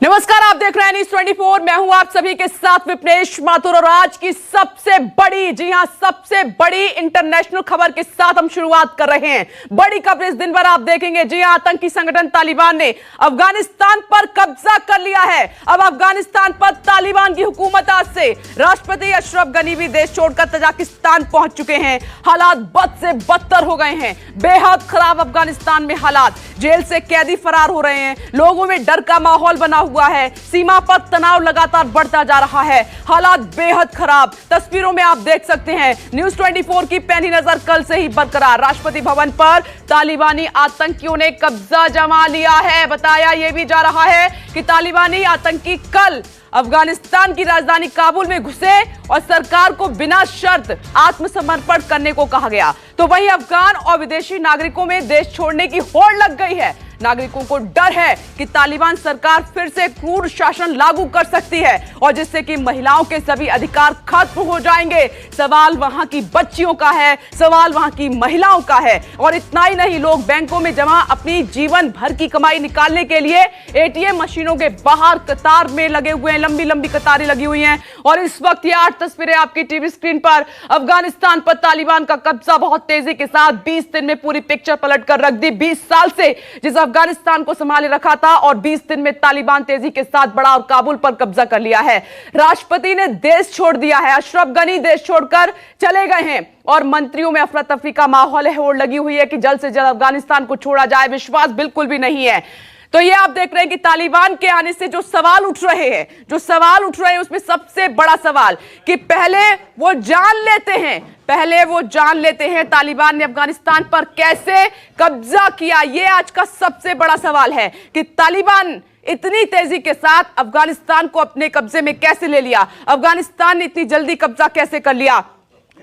नमस्कार, आप देख रहे हैं न्यूज़ 24। मैं हूं आप सभी के साथ विपनेश माथुर और आज की सबसे बड़ी, जी हां, सबसे बड़ी इंटरनेशनल खबर के साथ हम शुरुआत कर रहे हैं। बड़ी कवरेज दिन भर आप देखेंगे। जी हां, आतंकी संगठन तालिबान ने अफगानिस्तान पर कब्जा कर लिया है। अब अफगानिस्तान पर तालिबान की हुकूमत आज से। राष्ट्रपति अशरफ गनी भी देश छोड़कर तजाकिस्तान पहुंच चुके हैं। हालात बद से बदतर हो गए हैं। बेहद खराब अफगानिस्तान में हालात। जेल से कैदी फरार हो रहे हैं। लोगों में डर का माहौल बना हुआ है। सीमा पर तनाव लगातार बढ़ता जा रहा है। हालात बेहद खराब। तस्वीरों में आप देख सकते हैं। न्यूज़ 24 की पैनी नजर कल से ही बरकरार। राष्ट्रपति भवन पर तालिबानी आतंकियों ने कब्जा जमा लिया है। बताया यह भी जा रहा है कि तालिबानी आतंकी कल अफगानिस्तान की राजधानी काबुल में घुसे और सरकार को बिना शर्त आत्मसमर्पण करने को कहा गया। तो वहीं अफगान और विदेशी नागरिकों में देश छोड़ने की होड़ लग गई है। नागरिकों को डर है कि तालिबान सरकार फिर से क्रूर शासन लागू कर सकती है और जिससे कि महिलाओं के सभी अधिकार खत्म हो जाएंगे। सवाल वहां की बच्चियों का है, सवाल वहां की महिलाओं का है। और इतना ही नहीं, लोग बैंकों में जमा अपनी जीवन भर की कमाई निकालने के लिए एटीएम मशीनों के बाहर कतार में लगे हुए हैं। लंबी लंबी कतारें लगी हुई हैं। और इस वक्त ये 8 तस्वीरें आपकी टीवी स्क्रीन पर। अफगानिस्तान पर तालिबान का कब्जा बहुत तेजी के साथ 20 दिन में पूरी पिक्चर पलट कर रख दी। 20 साल से जिस अफगानिस्तान को संभाले रखा था और 20 दिन में तालिबान तेजी के साथ बढ़ा और काबुल पर कब्जा कर लिया है। राष्ट्रपति ने देश छोड़ दिया है। अशरफ गनी देश छोड़कर चले गए हैं और मंत्रियों में अफरा तफरी का माहौल है। होड़ लगी हुई है कि जल्द से जल्द अफगानिस्तान को छोड़ा जाए। विश्वास बिल्कुल भी नहीं है। तो ये आप देख रहे हैं कि तालिबान के आने से जो सवाल उठ रहे हैं, उसमें सबसे बड़ा सवाल कि पहले वो जान लेते हैं तालिबान ने अफगानिस्तान पर कैसे कब्जा किया। ये आज का सबसे बड़ा सवाल है कि तालिबान इतनी तेजी के साथ अफगानिस्तान को अपने कब्जे में कैसे ले लिया, अफगानिस्तान ने इतनी जल्दी कब्जा कैसे कर लिया।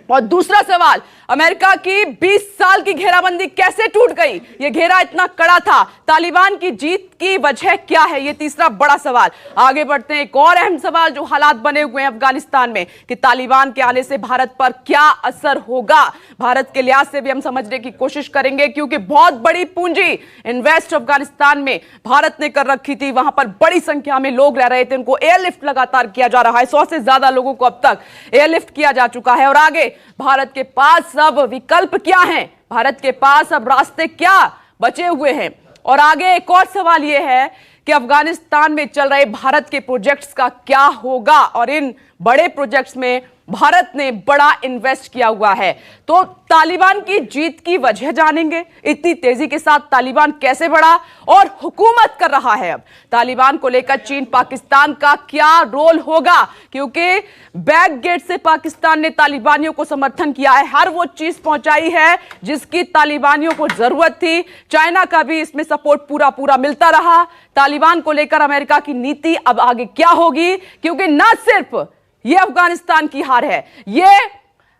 और दूसरा सवाल, अमेरिका की 20 साल की घेराबंदी कैसे टूट गई। यह घेरा इतना कड़ा था। तालिबान की जीत की वजह क्या है, यह तीसरा बड़ा सवाल। आगे बढ़ते हैं। एक और अहम सवाल जो हालात बने हुए हैं अफगानिस्तान में कि तालिबान के आने से भारत पर क्या असर होगा। भारत के लिहाज से भी हम समझने की कोशिश करेंगे क्योंकि बहुत बड़ी पूंजी इन्वेस्ट अफगानिस्तान में भारत ने कर रखी थी। वहां पर बड़ी संख्या में लोग रह रहे थे। उनको एयरलिफ्ट लगातार किया जा रहा है। 100 से ज्यादा लोगों को अब तक एयरलिफ्ट किया जा चुका है। और आगे भारत के पास अब विकल्प क्या हैं, भारत के पास अब रास्ते क्या बचे हुए हैं। और आगे एक और सवाल यह है कि अफगानिस्तान में चल रहे भारत के प्रोजेक्ट्स का क्या होगा। और इन बड़े प्रोजेक्ट्स में भारत ने बड़ा इन्वेस्ट किया हुआ है। तो तालिबान की जीत की वजह जानेंगे। इतनी तेजी के साथ तालिबान कैसे बढ़ा और हुकूमत कर रहा है। अब तालिबान को लेकर चीन पाकिस्तान का क्या रोल होगा, क्योंकि बैक गेट से पाकिस्तान ने तालिबानियों को समर्थन किया है। हर वो चीज पहुंचाई है जिसकी तालिबानियों को जरूरत थी। चाइना का भी इसमें सपोर्ट पूरा मिलता रहा। तालिबान को लेकर अमेरिका की नीति अब आगे क्या होगी, क्योंकि ना सिर्फ ये अफगानिस्तान की हार है, ये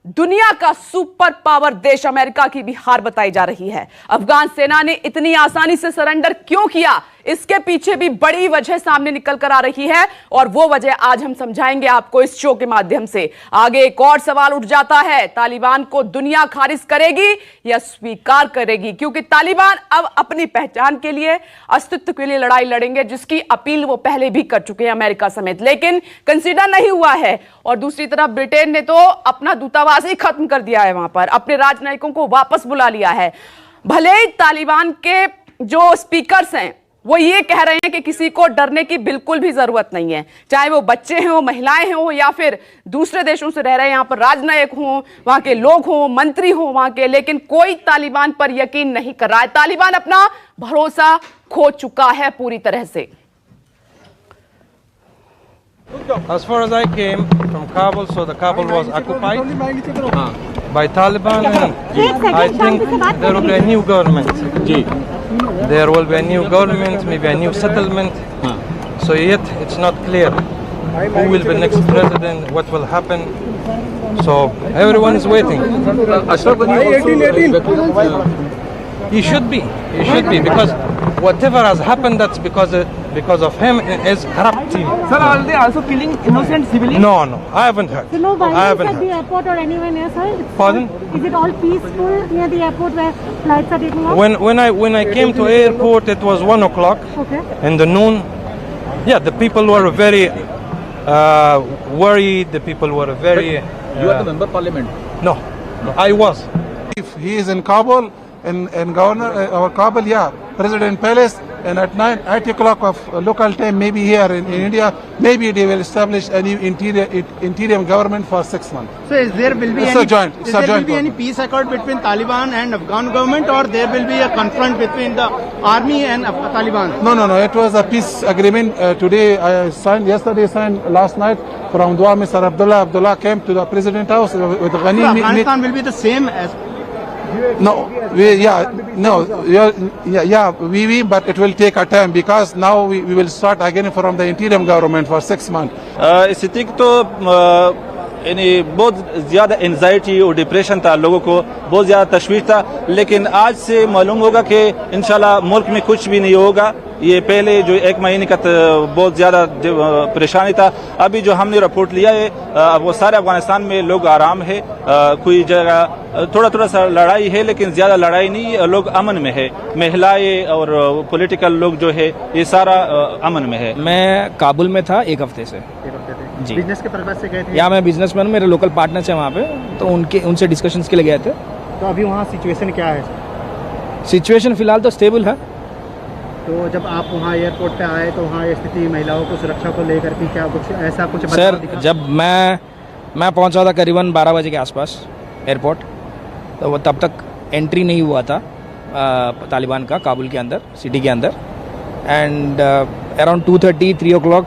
दुनिया का सुपर पावर देश अमेरिका की भी हार बताई जा रही है। अफगान सेना ने इतनी आसानी से सरेंडर क्यों किया, इसके पीछे भी बड़ी वजह सामने निकल कर आ रही है और वो वजह आज हम समझाएंगे आपको इस शो के माध्यम से। आगे एक और सवाल उठ जाता है, तालिबान को दुनिया खारिज करेगी या स्वीकार करेगी, क्योंकि तालिबान अब अपनी पहचान के लिए, अस्तित्व के लिए लड़ाई लड़ेंगे, जिसकी अपील वो पहले भी कर चुके हैं अमेरिका समेत, लेकिन कंसीडर नहीं हुआ है। और दूसरी तरफ ब्रिटेन ने तो अपना दूतावास ही खत्म कर दिया है, वहां पर अपने राजनयिकों को वापस बुला लिया है। भले ही तालिबान के जो स्पीकर्स हैं वो ये कह रहे हैं कि किसी को डरने की बिल्कुल भी जरूरत नहीं है, चाहे वो बच्चे हों, महिलाएं हों या फिर दूसरे देशों से रह रहे हैं, यहाँ पर राजनयिक हों, वहां के लोग हों, मंत्री हों वहां के, लेकिन कोई तालिबान पर यकीन नहीं कर रहा है। तालिबान अपना भरोसा खो चुका है पूरी तरह से। As far as I came from Kabul, so the Kabul was occupied by Taliban, and I think there will be a new government. There will be a new government, maybe a new settlement. So yet it's not clear who will be next president, what will happen. So everyone is waiting. He should be, because whatever has happened, that's because of him and his corrupt team. Sir, are they also killing innocent civilians? No, I haven't heard. So no I violence haven't at the heard. airport or anywhere near, sir? Pardon? Is it all peaceful near the airport where flights are taking off? When I came to airport, it was 1 o'clock Okay. in the noon, Yeah, the people were very worried. The people were very. You are the member of parliament. No, I was. If he is in Kabul, in governor or Kabul, yeah, President Palace, and at 8 o'clock of local time, maybe here in India, maybe they will establish a new interim government for 6 months. So is there will be It's any, a joint- it's is a there will joint be any government. peace accord between Taliban and Afghan government, or there will be a confront between the army and Taliban? No. It was a peace agreement. Today I signed, yesterday signed, last night from Dua. Mr. Abdullah came to the President House with Ghani. So Afghanistan will be the same as. But it will take a time because now we will start again from the interim government for 6 months. स्थिति तो यानी बहुत ज़्यादा anxiety और depression था, लोगों को बहुत ज़्यादा तशवीश था, लेकिन आज से मालूम होगा कि इंशाल्लाह मुल्क में कुछ भी नहीं होगा। ये पहले जो 1 महीने का बहुत ज़्यादा परेशानी था, अभी जो हमने रिपोर्ट लिया है वो सारे अफगानिस्तान में लोग आराम है, कोई जगह थोड़ा सा लड़ाई है लेकिन ज़्यादा लड़ाई नहीं, लोग अमन में है, महिलाएं और पॉलिटिकल लोग जो है ये सारा अमन में है। मैं काबुल में था 1 हफ्ते से जी। बिजनेस के पर्पज से गए थे? या मैं बिजनेसमैन हूँ, मेरे लोकल पार्टनर्स हैं वहाँ पे, तो उनसे डिस्कशंस के लिए गए थे। तो अभी वहाँ सिचुएशन क्या है? सिचुएशन फिलहाल तो स्टेबल है। तो जब आप वहाँ एयरपोर्ट पे आए तो वहाँ स्थिति महिलाओं को सुरक्षा को लेकर के क्या कुछ ऐसा कुछ सर जब मैं पहुँचा था करीबन 12 बजे के आसपास एयरपोर्ट, तो वो तब तक एंट्री नहीं हुआ था तालिबान का काबुल के अंदर, सिटी के अंदर। एंड अराउंड 2:30 3 o'clock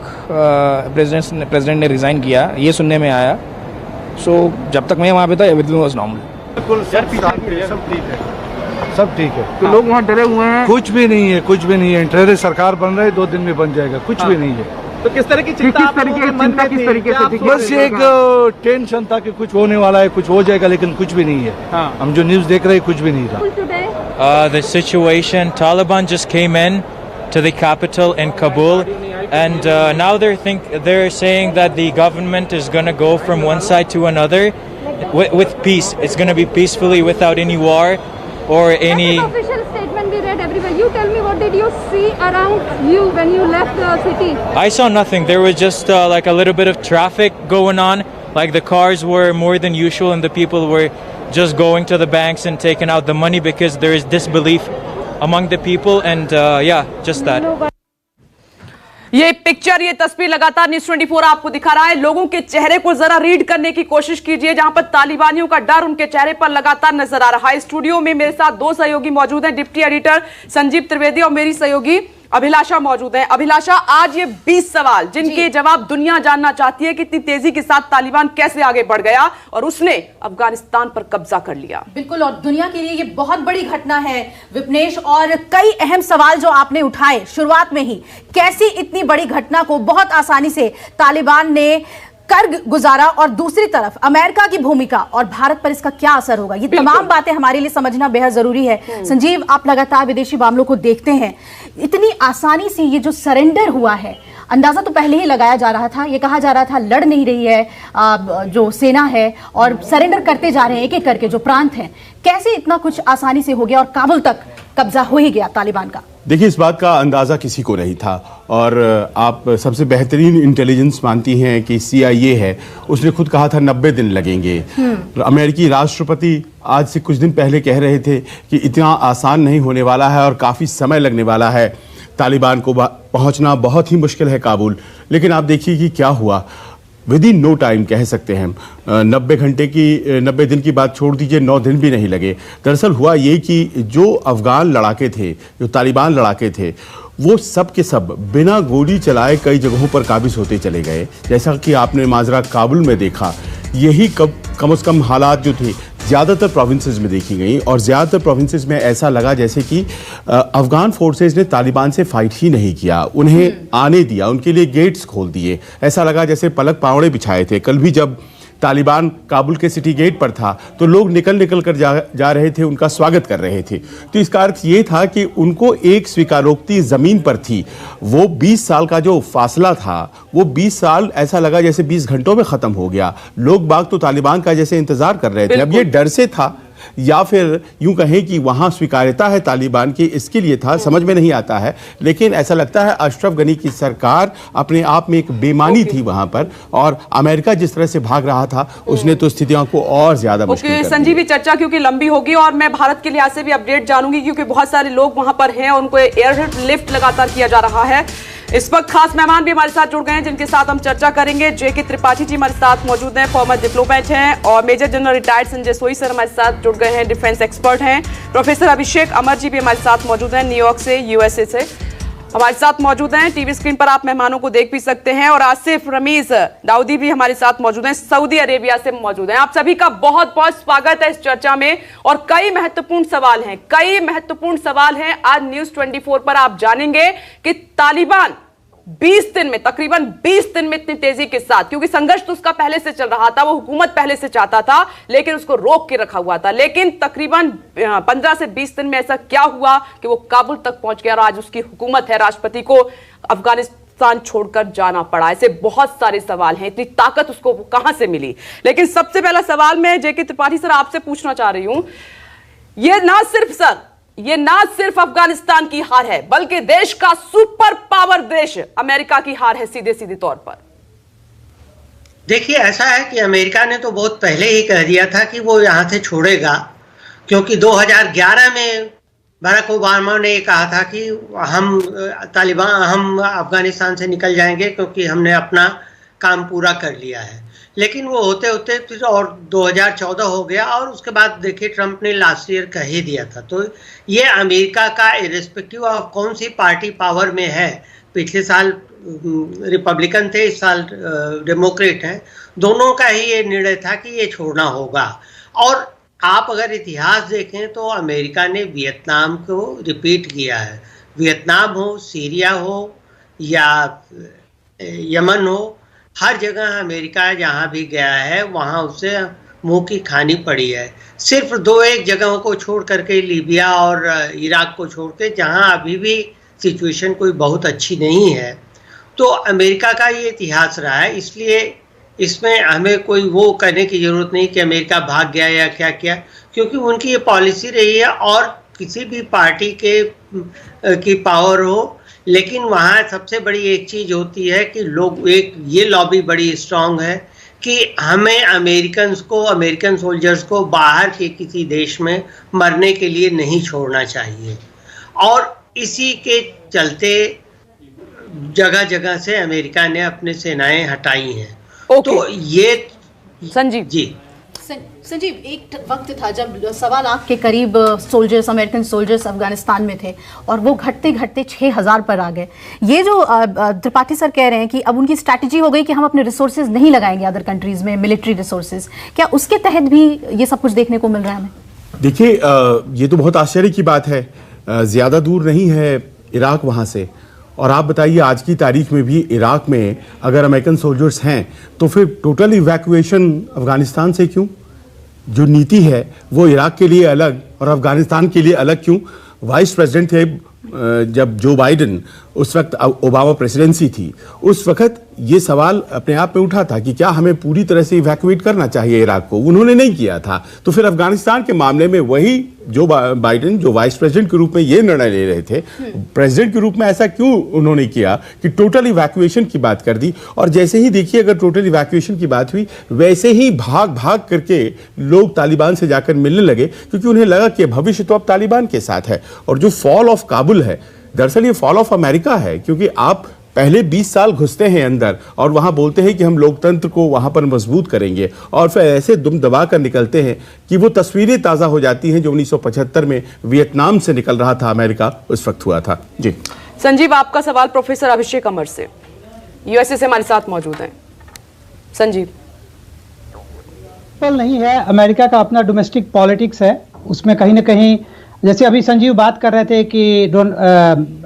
प्रेसिडेंट ने रिज़ाइन किया, ये सुनने में आया। सो जब तक मैं वहाँ पे था एवरीथिंग वाज नॉर्मल। सब ठीक है। तो लोग वहाँ डरे हुए हैं? कुछ भी नहीं है। इंटरेस्ट सरकार बन रहा है, 2 दिन में बन जाएगा, कुछ भी नहीं है। तो किस तरह की चिंता किस तरीके से थी? बस एक टेंशन था कि कुछ होने वाला है, कुछ हो जाएगा, लेकिन कुछ भी नहीं है। हम जो न्यूज़ देख रहे हैं कुछ भी नहीं था। The situation, Taliban just came in to the capital in Kabul, and now they're saying that the government is going to go from one side to another with peace. It's going to be peacefully without any war or any. That's an official statement we read everywhere. You tell me, what did you see around you when you left the city? I saw nothing. There was just like a little bit of traffic going on. Like the cars were more than usual, and the people were just going to the banks and taking out the money because there is disbelief among the people, and just that. ये picture, ये तस्वीर लगातार news 24 आपको दिखा रहा है। लोगों के चेहरे को जरा रीड करने की कोशिश कीजिए, जहां पर तालिबानियों का डर उनके चेहरे पर लगातार नजर आ रहा है। स्टूडियो में मेरे साथ 2 सहयोगी मौजूद हैं, डिप्टी एडिटर संजीव त्रिवेदी और मेरी सहयोगी अभिलाषा मौजूद है। अभिलाषा, आज ये 20 सवाल जिनके जवाब दुनिया जानना चाहती है कि इतनी तेजी के साथ तालिबान कैसे आगे बढ़ गया और उसने अफगानिस्तान पर कब्जा कर लिया। बिल्कुल, और दुनिया के लिए ये बहुत बड़ी घटना है विपनेश, और कई अहम सवाल जो आपने उठाए शुरुआत में ही, कैसी इतनी बड़ी घटना को बहुत आसानी से तालिबान ने कर गुजारा, और दूसरी तरफ अमेरिका की भूमिका और भारत पर इसका क्या असर होगा, ये तमाम बातें हमारे लिए समझना बेहद जरूरी है। संजीव, आप लगातार विदेशी मामलों को देखते हैं, इतनी आसानी से ये जो सरेंडर हुआ है, अंदाजा तो पहले ही लगाया जा रहा था, ये कहा जा रहा था लड़ नहीं रही है जो सेना है, और सरेंडर करते जा रहे हैं एक एक करके जो प्रांत हैं। कैसे इतना कुछ आसानी से हो गया और काबुल तक कब्जा हो ही गया तालिबान का? देखिए, इस बात का अंदाज़ा किसी को नहीं था, और आप सबसे बेहतरीन इंटेलिजेंस मानती हैं कि CIA है, उसने खुद कहा था 90 दिन लगेंगे। अमेरिकी राष्ट्रपति आज से कुछ दिन पहले कह रहे थे कि इतना आसान नहीं होने वाला है और काफ़ी समय लगने वाला है, तालिबान को पहुंचना बहुत ही मुश्किल है काबुल। लेकिन आप देखिए कि क्या हुआ, विद इन नो टाइम कह सकते हैं हम। 90 दिन की बात छोड़ दीजिए, 9 दिन भी नहीं लगे। दरअसल हुआ ये कि जो अफगान लड़ाके थे, जो तालिबान लड़ाके थे, वो सब के सब बिना गोली चलाए कई जगहों पर काबिज होते चले गए। जैसा कि आपने माजरा काबुल में देखा, यही कम से कम हालात जो थे ज़्यादातर प्रोविंसेस में देखी गई, और ज़्यादातर प्रोविंसेस में ऐसा लगा जैसे कि अफगान फोर्सेस ने तालिबान से फाइट ही नहीं किया, उन्हें आने दिया, उनके लिए गेट्स खोल दिए। ऐसा लगा जैसे पलक पावड़े बिछाए थे। कल भी जब तालिबान काबुल के सिटी गेट पर था तो लोग निकल कर जा रहे थे, उनका स्वागत कर रहे थे। तो इसका अर्थ ये था कि उनको एक स्वीकारोक्ति ज़मीन पर थी। वो 20 साल का जो फासला था, वो 20 साल ऐसा लगा जैसे 20 घंटों में ख़त्म हो गया। लोग बाग तो तालिबान का जैसे इंतज़ार कर रहे थे। अब ये डर से था या फिर यूं कहें कि वहां स्वीकार्यता है तालिबान की, इसके लिए था, समझ में नहीं आता है। लेकिन ऐसा लगता है अशरफ गनी की सरकार अपने आप में एक बेईमानी थी वहां पर, और अमेरिका जिस तरह से भाग रहा था उसने तो स्थितियों को और ज्यादा मुश्किल कर दिया। संजीवी, चर्चा क्योंकि लंबी होगी और मैं भारत के लिहाज से भी अपडेट जानूंगी क्योंकि बहुत सारे लोग वहां पर हैं और उनको एयर लिफ्ट लगातार किया जा रहा है। इस वक्त खास मेहमान भी हमारे साथ जुड़ गए हैं जिनके साथ हम चर्चा करेंगे। जेके त्रिपाठी जी हमारे साथ मौजूद हैं, फॉर्मर डिप्लोमेट हैं, और मेजर जनरल रिटायर्ड संजय सोई सर हमारे साथ जुड़ गए हैं, डिफेंस एक्सपर्ट हैं। प्रोफेसर अभिषेक अमर जी भी हमारे साथ मौजूद हैं, न्यूयॉर्क से, यूएसए से हमारे साथ मौजूद हैं। टीवी स्क्रीन पर आप मेहमानों को देख भी सकते हैं। और आसिफ रमीज दाऊदी भी हमारे साथ मौजूद हैं, सऊदी अरेबिया से मौजूद हैं। आप सभी का बहुत बहुत स्वागत है इस चर्चा में। और कई महत्वपूर्ण सवाल हैं आज न्यूज 24 पर आप जानेंगे कि तालिबान 20 दिन में, तकरीबन 20 दिन में इतनी तेजी के साथ, क्योंकि संघर्ष तो उसका पहले से चल रहा था, वो हुकूमत पहले से चाहता था लेकिन उसको रोक के रखा हुआ था, लेकिन तकरीबन 15 से 20 दिन में ऐसा क्या हुआ कि वो काबुल तक पहुंच गया और आज उसकी हुकूमत है, राष्ट्रपति को अफगानिस्तान छोड़कर जाना पड़ा। ऐसे बहुत सारे सवाल हैं, इतनी ताकत उसको कहां से मिली। लेकिन सबसे पहला सवाल मैं जेके त्रिपाठी सर आपसे पूछना चाह रही हूं, ये ना सिर्फ अफगानिस्तान की हार है बल्कि देश का सुपर पावर देश अमेरिका की हार है सीधे तौर पर। देखिए, ऐसा है कि अमेरिका ने तो बहुत पहले ही कह दिया था कि वो यहां से छोड़ेगा, क्योंकि 2011 में बराक ओबामा ने कहा था कि हम अफगानिस्तान से निकल जाएंगे क्योंकि हमने अपना काम पूरा कर लिया है। लेकिन वो होते होते फिर और 2014 हो गया और उसके बाद देखिए ट्रंप ने लास्ट ईयर कह ही दिया था। तो ये अमेरिका का इर्रेस्पेक्टिव ऑफ कौन सी पार्टी पावर में है, पिछले साल रिपब्लिकन थे, इस साल डेमोक्रेट हैं, दोनों का ही ये निर्णय था कि ये छोड़ना होगा। और आप अगर इतिहास देखें तो अमेरिका ने वियतनाम को रिपीट किया है, वियतनाम हो, सीरिया हो या यमन हो, हर जगह अमेरिका जहां भी गया है वहां उसे मुंह की खानी पड़ी है। सिर्फ 2-1 जगहों को छोड़ करके, लीबिया और इराक को छोड़ के, जहां अभी भी सिचुएशन कोई बहुत अच्छी नहीं है। तो अमेरिका का ये इतिहास रहा है, इसलिए इसमें हमें कोई वो कहने की ज़रूरत नहीं कि अमेरिका भाग गया या क्या किया, क्योंकि उनकी ये पॉलिसी रही है। और किसी भी पार्टी की पावर हो, लेकिन वहाँ सबसे बड़ी एक चीज़ होती है कि लोग, एक ये लॉबी बड़ी स्ट्रांग है कि हमें अमेरिकन सोल्जर्स को बाहर के किसी देश में मरने के लिए नहीं छोड़ना चाहिए। और इसी के चलते जगह जगह से अमेरिका ने अपने सेनाएं हटाई हैं। तो ये संजीव जी, संजीव, एक वक्त था जब 1.25 लाख के करीब सोल्जर्स, अमेरिकन सोल्जर्स अफगानिस्तान में थे और वो घटते घटते 6000 पर आ गए। ये जो त्रिपाठी सर कह रहे हैं कि अब उनकी स्ट्रैटेजी हो गई कि हम अपने रिसोर्सेज नहीं लगाएंगे अदर कंट्रीज में, मिलिट्री रिसोर्सेज, क्या उसके तहत भी ये सब कुछ देखने को मिल रहा है हमें? देखिए, ये तो बहुत आश्चर्य की बात है, ज्यादा दूर नहीं है इराक वहां से। और आप बताइए, आज की तारीख में भी इराक में अगर अमेरिकन सोल्जर्स हैं तो फिर टोटल इवैक्यूएशन अफगानिस्तान से क्यों? जो नीति है वो इराक के लिए अलग और अफगानिस्तान के लिए अलग क्यों? वाइस प्रेसिडेंट थे जब जो बाइडेन, उस वक्त ओबामा प्रेसिडेंसी थी, उस वक्त ये सवाल अपने आप में उठा था कि क्या हमें पूरी तरह से इवैक्यूएट करना चाहिए इराक को। उन्होंने नहीं किया था। तो फिर अफगानिस्तान के मामले में वही जो बाइडेन, जो वाइस प्रेसिडेंट के रूप में ये निर्णय ले रहे थे, प्रेसिडेंट के रूप में ऐसा क्यों उन्होंने किया कि टोटल इवैक्यूएशन की बात कर दी। और जैसे ही देखिए, अगर टोटल इवैक्यूएशन की बात हुई, वैसे ही भाग भाग करके लोग तालिबान से जाकर मिलने लगे, क्योंकि उन्हें लगा कि भविष्य तो अब तालिबान के साथ है। और जो फॉल ऑफ काबुल है, दरअसल ये फॉल ऑफ अमेरिका है, क्योंकि आप पहले 20 साल घुसते हैं अंदर और वहां बोलते हैं कि हम लोकतंत्र को वहां पर मजबूत करेंगे, और फिर ऐसे दुम दबा कर निकलते हैं कि वो तस्वीरें ताज़ा हो जाती हैं जो 1975 में वियतनाम से निकल रहा था अमेरिका, उस वक्त हुआ था। जी संजीव, आपका सवाल प्रोफेसर अभिषेक अमर से, यूएसए से हमारे साथ मौजूद हैं। संजीव, नहीं है, अमेरिका का अपना डोमेस्टिक पॉलिटिक्स है, उसमें कहीं ना कहीं, जैसे अभी संजीव बात कर रहे थे कि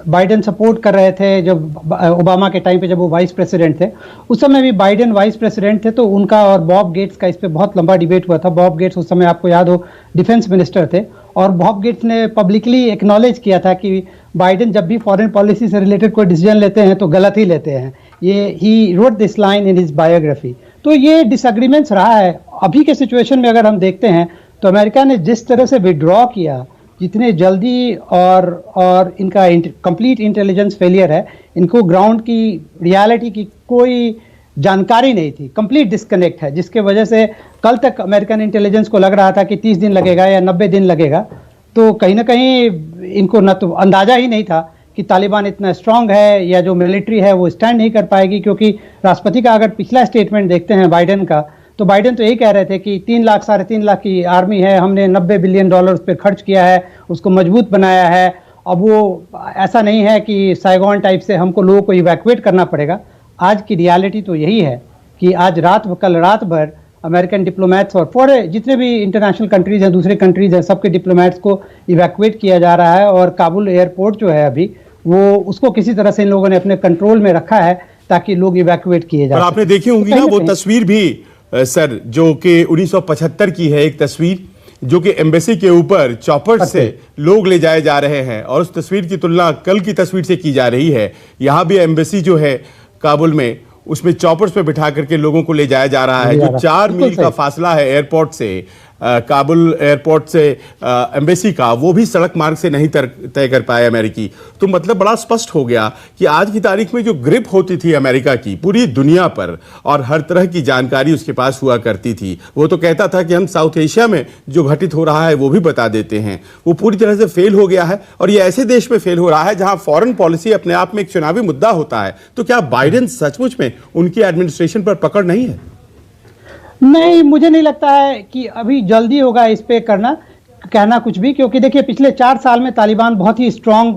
बाइडेन सपोर्ट कर रहे थे जब ओबामा के टाइम पे, जब वो वाइस प्रेसिडेंट थे, उस समय भी बाइडेन वाइस प्रेसिडेंट थे, तो उनका और बॉब गेट्स का इस पे बहुत लंबा डिबेट हुआ था। बॉब गेट्स उस समय, आपको याद हो, डिफेंस मिनिस्टर थे, और बॉब गेट्स ने पब्लिकली एक्नॉलेज किया था कि बाइडेन जब भी फॉरेन पॉलिसी से रिलेटेड कोई डिसीजन लेते हैं तो गलत ही लेते हैं। ये he wrote this line in his biography. तो ये डिसएग्रीमेंट्स रहा है। अभी के सिचुएशन में अगर हम देखते हैं तो अमेरिका ने जिस तरह से विड्रॉ किया, जितने जल्दी, और इनका कंप्लीट इंटेलिजेंस फेलियर है, इनको ग्राउंड की रियलिटी की कोई जानकारी नहीं थी, कंप्लीट डिस्कनेक्ट है, जिसके वजह से कल तक अमेरिकन इंटेलिजेंस को लग रहा था कि 30 दिन लगेगा या 90 दिन लगेगा। तो कहीं ना कहीं इनको न तो अंदाजा ही नहीं था कि तालिबान इतना स्ट्रांग है या जो मिलिट्री है वो स्टैंड नहीं कर पाएगी, क्योंकि राष्ट्रपति का अगर पिछला स्टेटमेंट देखते हैं बाइडेन का, तो बाइडेन तो यही कह रहे थे कि 3 लाख 3.5 लाख की आर्मी है, हमने $90 बिलियन उस पर खर्च किया है, उसको मजबूत बनाया है। अब वो ऐसा नहीं है कि साइगोन टाइप से हमको लोगों को इवैक्यूएट करना पड़ेगा। आज की रियलिटी तो यही है कि आज कल रात भर अमेरिकन डिप्लोमेट्स और पूरे जितने भी इंटरनेशनल कंट्रीज हैं, दूसरे कंट्रीज हैं, सबके डिप्लोमेट्स को इवैक्यूएट किया जा रहा है। और काबुल एयरपोर्ट जो है अभी, वो उसको किसी तरह से इन लोगों ने अपने कंट्रोल में रखा है ताकि लोग इवैक्यूएट किए जाए। आपने देखी होंगी ना वो तस्वीर भी सर, जो कि 1975 की है, एक तस्वीर जो कि एम्बेसी के ऊपर चॉपर से लोग ले जाए जा रहे हैं, और उस तस्वीर की तुलना कल की तस्वीर से की जा रही है। यहाँ भी एम्बेसी जो है काबुल में, उसमें चॉपर्स पे बिठा करके लोगों को ले जाया जा रहा है। जो 4 मील का फासला है एयरपोर्ट से, काबुल एयरपोर्ट से एम्बेसी का, वो भी सड़क मार्ग से नहीं तय कर पाए अमेरिकी। तो मतलब बड़ा स्पष्ट हो गया कि आज की तारीख में जो ग्रिप होती थी अमेरिका की पूरी दुनिया पर, और हर तरह की जानकारी उसके पास हुआ करती थी, वो तो कहता था कि हम साउथ एशिया में जो घटित हो रहा है वो भी बता देते हैं, वो पूरी तरह से फेल हो गया है। और ये ऐसे देश में फेल हो रहा है जहां फॉरेन पॉलिसी अपने आप में एक चुनावी मुद्दा होता है। तो क्या बाइडेन सचमुच में उनकी एडमिनिस्ट्रेशन पर पकड़ नहीं है? नहीं, मुझे नहीं लगता है कि अभी जल्दी होगा इस पे कहना कुछ भी, क्योंकि देखिए पिछले 4 साल में तालिबान बहुत ही स्ट्रांग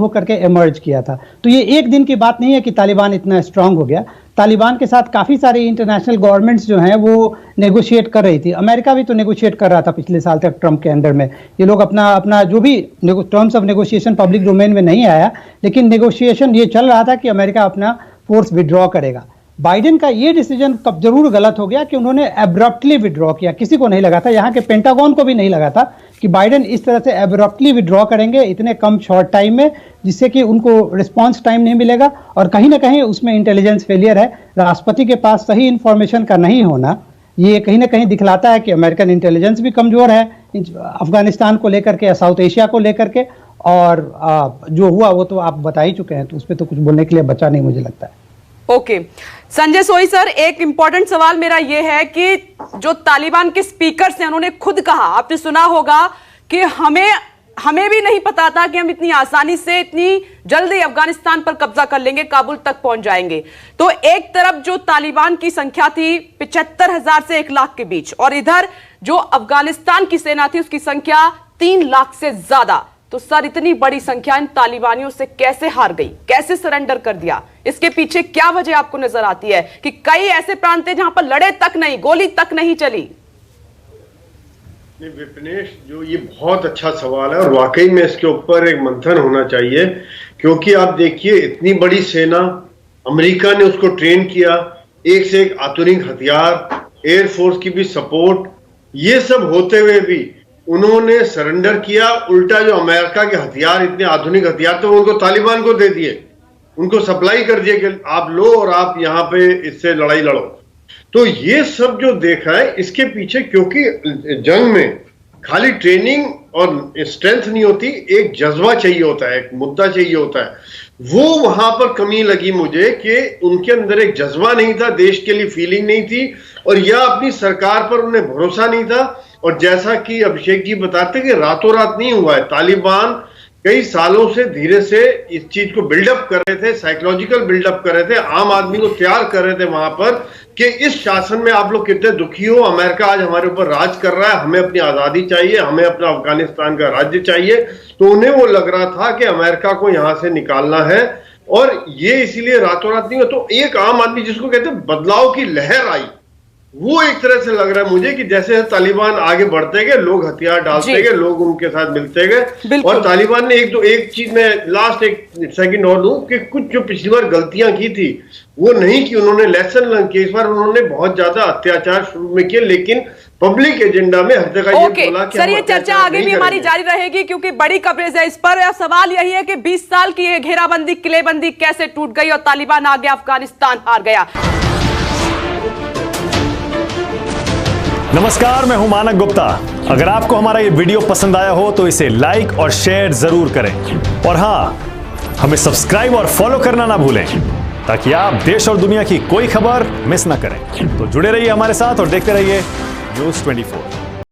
होकर के इमर्ज किया था। तो ये एक दिन की बात नहीं है कि तालिबान इतना स्ट्रांग हो गया। तालिबान के साथ काफ़ी सारी इंटरनेशनल गवर्नमेंट्स जो हैं वो नेगोशिएट कर रही थी। अमेरिका भी तो नेगोशिएट कर रहा था पिछले साल तक ट्रंप के अंडर में। ये लोग अपना जो भी terms of negotiation public domain में नहीं आया, लेकिन नेगोशिएशन ये चल रहा था कि अमेरिका अपना फोर्स विड्रॉ करेगा। बाइडेन का ये डिसीजन कब जरूर गलत हो गया कि उन्होंने एब्रप्टली विड्रॉ किया। किसी को नहीं लगा था, यहाँ के पेंटागन को भी नहीं लगा था कि बाइडेन इस तरह से एब्रप्टली विड्रॉ करेंगे इतने कम शॉर्ट टाइम में, जिससे कि उनको रिस्पांस टाइम नहीं मिलेगा। और कहीं ना कहीं उसमें इंटेलिजेंस फेलियर है। राष्ट्रपति के पास सही इंफॉर्मेशन का नहीं होना, ये कहीं ना कहीं दिखलाता है कि अमेरिकन इंटेलिजेंस भी कमजोर है अफगानिस्तान को लेकर के या साउथ एशिया को लेकर के। और जो हुआ वो तो आप बता ही चुके हैं, तो उस पर तो कुछ बोलने के लिए बचा नहीं मुझे लगता है। ओके संजय सोई सर, एक इंपॉर्टेंट सवाल मेरा यह है कि जो तालिबान के स्पीकर्स हैं उन्होंने खुद कहा, आपने सुना होगा कि हमें भी नहीं पता था कि हम इतनी आसानी से इतनी जल्दी अफगानिस्तान पर कब्जा कर लेंगे, काबुल तक पहुंच जाएंगे। तो एक तरफ जो तालिबान की संख्या थी 75,000 से 1 लाख के बीच, और इधर जो अफगानिस्तान की सेना थी उसकी संख्या 3 लाख से ज्यादा। तो सर इतनी बड़ी संख्या इन तालिबानियों से कैसे हार गई, कैसे सरेंडर कर दिया? इसके पीछे क्या वजह आपको नजर आती है कि कई ऐसे प्रांत हैं जहां पर लड़े तक नहीं, गोली तक नहीं चली? विपिनेश, जो ये बहुत अच्छा सवाल है और वाकई में इसके ऊपर एक मंथन होना चाहिए, क्योंकि आप देखिए इतनी बड़ी सेना, अमेरिका ने उसको ट्रेन किया, एक से एक आधुनिक हथियार, एयरफोर्स की भी सपोर्ट, ये सब होते हुए भी उन्होंने सरेंडर किया। उल्टा जो अमेरिका के हथियार, इतने आधुनिक हथियार, तो उनको तालिबान को दे दिए, उनको सप्लाई कर दिया कि आप लो और आप यहाँ पे इससे लड़ाई लड़ो। तो ये सब जो देखा है इसके पीछे, क्योंकि जंग में खाली ट्रेनिंग और स्ट्रेंथ नहीं होती, एक जज्बा चाहिए होता है, एक मुद्दा चाहिए होता है। वो वहां पर कमी लगी मुझे कि उनके अंदर एक जज्बा नहीं था, देश के लिए फीलिंग नहीं थी, और या अपनी सरकार पर उन्हें भरोसा नहीं था। और जैसा कि अभिषेक जी बताते कि रातों रात नहीं हुआ है, तालिबान कई सालों से धीरे से इस चीज को बिल्डअप कर रहे थे, साइकोलॉजिकल बिल्डअप कर रहे थे, आम आदमी को तैयार कर रहे थे वहां पर कि इस शासन में आप लोग कितने दुखी हो, अमेरिका आज हमारे ऊपर राज कर रहा है, हमें अपनी आजादी चाहिए, हमें अपना अफगानिस्तान का राज्य चाहिए। तो उन्हें वो लग रहा था कि अमेरिका को यहां से निकालना है, और ये इसीलिए रातों रात नहीं हुआ। तो एक आम आदमी जिसको कहते हैं बदलाव की लहर आई, वो एक तरह से लग रहा है मुझे कि जैसे तालिबान आगे बढ़ते गए, लोग हथियार डालते गए, लोग उनके साथ मिलते गए, और तालिबान ने एक चीज में लास्ट एक सेकंड और दूं कि कुछ जो पिछली बार गलतियां की थी वो नहीं की, उन्होंने लेसन लर्न किया। इस बार उन्होंने बहुत ज्यादा अत्याचार शुरू में किए, लेकिन पब्लिक एजेंडा में हर जगह ये बोला कि सर ये चर्चा आगे भी हमारी जारी रहेगी, क्योंकि बड़ी कवरेज है इस पर। सवाल यही है कि 20 साल की ये घेराबंदी, किलेबंदी कैसे टूट गई और तालिबान आ गया, अफगानिस्तान हार गया। नमस्कार, मैं हूं मानक गुप्ता। अगर आपको हमारा ये वीडियो पसंद आया हो तो इसे लाइक और शेयर जरूर करें, और हाँ, हमें सब्सक्राइब और फॉलो करना ना भूलें ताकि आप देश और दुनिया की कोई खबर मिस ना करें। तो जुड़े रहिए हमारे साथ और देखते रहिए न्यूज़ 24।